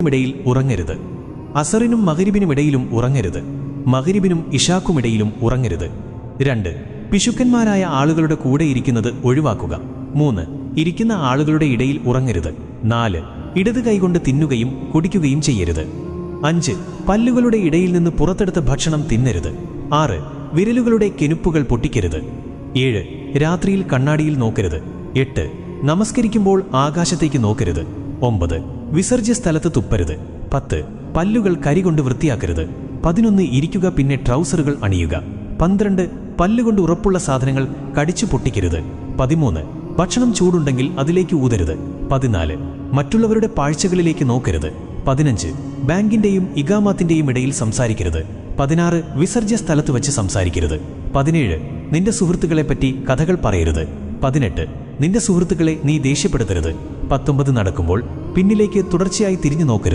ഇടയിൽ ഉറങ്ങരുത്. അസറിനും മഗ്‌രിബിനുമിടയിലും ഉറങ്ങരുത്. മഗ്‌രിബിനും ഇശാക്കുമിടയിലും ഉറങ്ങരുത്. 2. പിശുക്കന്മാരായ ആളുകളുടെ കൂടെ ഇരിക്കുന്നത് ഒഴിവാക്കുക. 3. ഇരിക്കുന്ന ആളുകളുടെ ഇടയിൽ ഉറങ്ങരുത്. 4. ഇടത് കൈകൊണ്ട് തിന്നുകയും കുടിക്കുകയും ചെയ്യരുത്. 5. പല്ലുകളുടെ ഇടയിൽ നിന്ന് പുറത്തെടുത്ത ഭക്ഷണം തിന്നരുത്. 6. വിരലുകളുടെ കെനുപ്പുകൾ പൊട്ടിക്കരുത്. 7. രാത്രിയിൽ കണ്ണാടിയിൽ നോക്കരുത്. 8. നമസ്കരിക്കുമ്പോൾ ആകാശത്തേക്ക് നോക്കരുത്. 9. വിസർജ്യ സ്ഥലത്ത് തുപ്പരുത്. 10. പല്ലുകൾ കരികൊണ്ട് വൃത്തിയാക്കരുത്. 11. ഇരിക്കുക, പിന്നെ ട്രൗസറുകൾ അണിയുക. 12. പല്ലുകൊണ്ട് ഉറപ്പുള്ള സാധനങ്ങൾ കടിച്ചു പൊട്ടിക്കരുത്. 13. ഭക്ഷണം ചൂടുണ്ടെങ്കിൽ അതിലേക്ക് ഊതരുത്. 14. മറ്റുള്ളവരുടെ പാഴ്ചകളിലേക്ക് നോക്കരുത്. 15. ബാങ്കിന്റെയും ഇഖാമത്തിന്റെയും ഇടയിൽ സംസാരിക്കരുത്. 16. വിസർജ്യ സ്ഥലത്ത് വച്ച് സംസാരിക്കരുത്. 17. നിന്റെ സുഹൃത്തുക്കളെപ്പറ്റി കഥകൾ പറയരുത്. 18. നിന്റെ സുഹൃത്തുക്കളെ നീ ദേഷ്യപ്പെടുത്തരുത്. 19. നടക്കുമ്പോൾ പിന്നിലേക്ക് തുടർച്ചയായി തിരിഞ്ഞു നോക്കരുത്.